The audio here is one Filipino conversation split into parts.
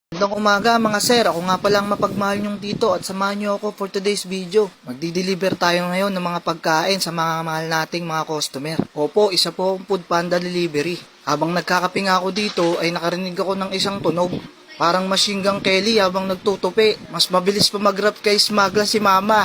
Magandang umaga mga sir, ako nga palang mapagmahal nyong tito at samahan nyo ako for today's video. Magdi-deliver tayo ngayon ng mga pagkain sa mga mahal nating mga customer. Opo, isa po ang Food Panda Delivery. Habang nagkakape nga ako dito ay nakarinig ako ng isang tunog. Parang Machine Gun Kelly habang nagtutupi. Mas mabilis pa mag-rap kay Smagla si mama.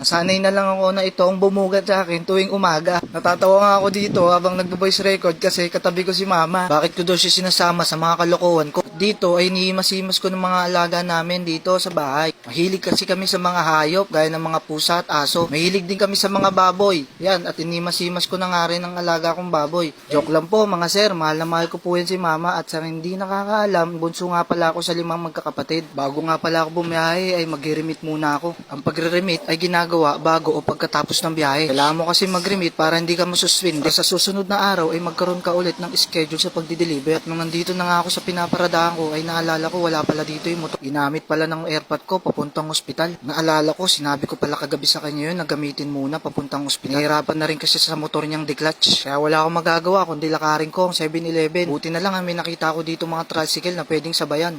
Nasanay na lang ako na ito ang bumugat sa akin tuwing umaga. Natatawa nga ako dito habang nagbo-voice record kasi katabi ko si mama. Bakit ko daw siya sinasama sa mga kalokohan ko? Dito ay inihimas-himas ko ng mga alaga namin dito sa bahay. Mahilig kasi kami sa mga hayop gaya ng mga pusa at aso. Mahilig din kami sa mga baboy. Yan, at inihimas-himas ko na nga rin ang alaga kong baboy. Joke lang po mga sir, mahal na mahal ko po yan si mama at sa hindi nakakaalam, bunso nga pala ako sa 5 magkakapatid. Bago nga pala ako bumiyahe ay mag-remit muna ako. Ang pagre-remit ay ginagawa bago o pagkatapos ng biyahe. Kailangan mo kasi mag-remit para hindi ka masuspinde. Sa susunod na araw ay magkaroon ka ulit ng schedule sa pagdi-deliver. At nung nandito na nga ako sa pinaparadahan ko ay naalala ko wala pala dito yung motor. Ginamit pala ng airpod ko papuntang ospital. Naalala ko, sinabi ko pala kagabi sa kanya yun na gamitin muna papuntang ospital. Nahirapan na rin kasi sa motor niyang declutch. Kaya wala akong magagawa kundi lakarin ko ang 7-Eleven. Buti na lang may nakita ko dito mga tricycle na pwedeng sabayan.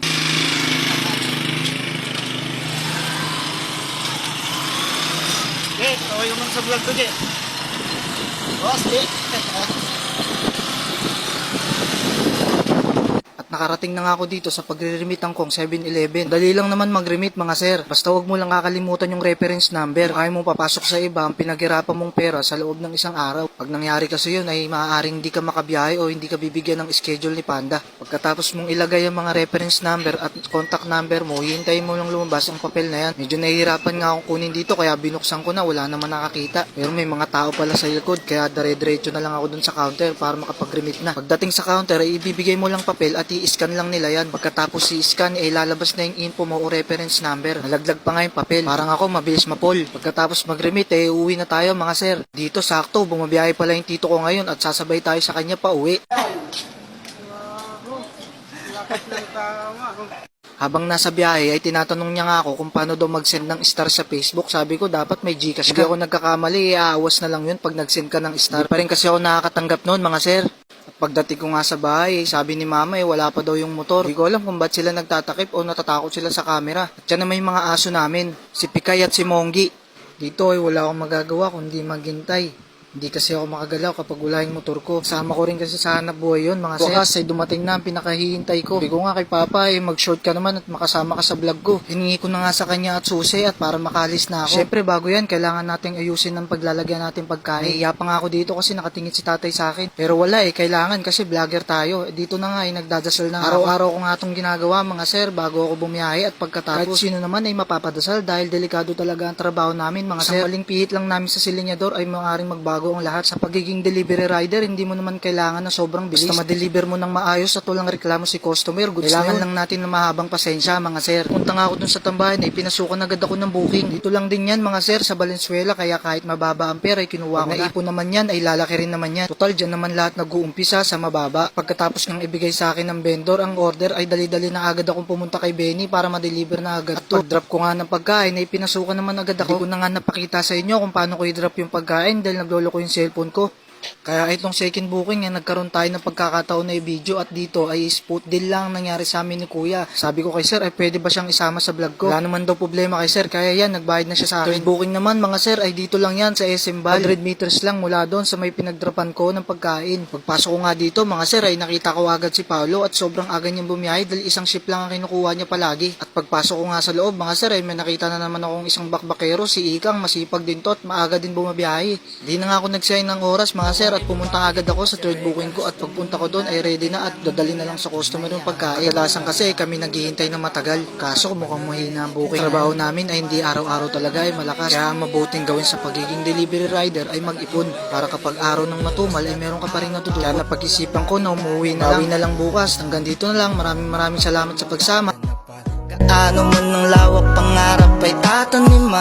Okay naman sa vlog ko, Jet. Boss, nakarating na nga ako dito sa pagre-remitan kong 7-Eleven. Dali lang naman mag-remit mga sir. Basta huwag mo lang kakalimutan yung reference number. Kaya mo papasok sa iba ang pinaghirapan mong pera sa loob ng isang araw. Pag nangyari kasi yun ay maaaring hindi ka makabiyahe o hindi ka bibigyan ng schedule ni Panda. Pagkatapos mong ilagay ang mga reference number at contact number mo, hihintayin mo lang lumabas ang papel na yan. Medyo nahihirapan nga akong kunin dito kaya binuksan ko na, wala naman nakakita. Pero may mga tao pala sa likod kaya dire-diretso na lang ako dun sa counter para makapag-remit na. Pagdating sa counter ay ibibigay mo lang papel at i-scan lang nila yan. Pagkatapos i-scan ay lalabas na yung info mo o reference number. Nalaglag pa nga yung papel. Parang ako mabilis mapol. Pagkatapos mag-remit ay uwi na tayo mga sir. Dito sakto, bumabiyahe pala yung tito ko ngayon at sasabay tayo sa kanya pa uwi. Habang nasa biyahe ay tinatanong niya nga ako kung paano daw mag-send ng star sa Facebook. Sabi ko dapat may Gcash ka. Hindi ako nagkakamali, aawas na lang yun pag nag-send ka ng star. Pa rin kasi ako nakakatanggap noon mga sir. At pagdating ko nga sa bahay, sabi ni mama wala pa daw yung motor. Hindi ko alam kung ba't sila nagtatakip o natatakot sila sa camera. At yan na may mga aso namin, si Pikay at si Monggi. Dito ay wala akong magagawa kundi maghintay. Hindi kasi ako makagalaw kapag wala yung motor ko. Kasama ko rin kasi sa hanap buhay yun mga sir. Bukas ay dumating na ang pinakahihintay ko. Sabi ko nga kay Papa mag-short ka naman at makasama ka sa vlog ko. Hiningi ko na nga sa kanya at susi at para makalis na ako. Syempre bago yan kailangan nating ayusin ang paglalagyan natin pagkain. Iya pa nga ako dito kasi nakatingin si tatay sa akin. Pero wala kailangan kasi vlogger tayo. Dito na nga nagdadasal na araw-araw ko nga itong ginagawa mga sir bago ako bumiyahe at pagkatapos. Kahit sino naman ay mapapadasal dahil delikado talaga ang trabaho namin mga sir. Sa maling pihit lang namin sa silinyador ay maaaring magbago ang lahat. Sa pagiging delivery rider, hindi mo naman kailangan na sobrang bilis. Basta ma-deliver mo ng maayos at walang reklamo si customer. Kailangan lang natin ng mahabang pasensya mga sir. Punta nga ako dun sa tambahan pinasukan agad ako ng booking. Dito lang din yan mga sir sa Valenzuela kaya kahit mababa ang pera ay kinuha ko na. Naipon naman yan ay lalaki rin naman yan. Total dyan naman lahat nag-uumpisa sa mababa. Pagkatapos ng ibigay sa akin ng vendor ang order ay dali-dali na agad akong pumunta kay Benny para ma-deliver na agad. At pag-drop ko nga ng pagkain ay pinasukan naman agad ako. Hindi ko na nga napakita sa inyo kung paano ko i-drop yung pagkain dahil naglolo ko yung cellphone ko. Kaya itong second booking nagkaroon tayo ng pagkakataon na i-video at dito ay spot deal lang nangyari sa amin ni kuya. Sabi ko kay sir pwede ba siyang isama sa vlog ko? Wala naman daw problema kay sir kaya yan nagbayad na siya sa akin. Third booking naman mga sir ay dito lang yan sa SM Val. 100 meters lang mula doon sa may pinagdrapan ko ng pagkain. Pagpasok ko nga dito mga sir ay nakita ko agad si Paolo at sobrang aga niyang bumiyahe dahil isang ship lang ang kinukuha niya palagi. At pagpasok ko nga sa loob mga sir ay may nakita na naman akong isang bakbakero si Ikang masipag din to at maaga din bumabiyahe. Di na nga ako nagsayin ng oras mga sir at pumunta agad ako sa third booking ko at pagpunta ko doon ay ready na at dadali na lang sa customer yung pagkain. Kadalasan kasi kami naghihintay ng matagal. Kaso mukhang mahina ang booking. Trabaho namin ay hindi araw-araw talaga ay malakas. Kaya mabuting gawin sa pagiging delivery rider ay mag-ipon para kapag araw ng matumal ay meron ka pa rin natutulog. Kaya napag-isipan ko na umuwi na lang bukas. Hanggang dito na lang. Maraming salamat sa pagsama. Ano man ang lawak pangarap ay tatanim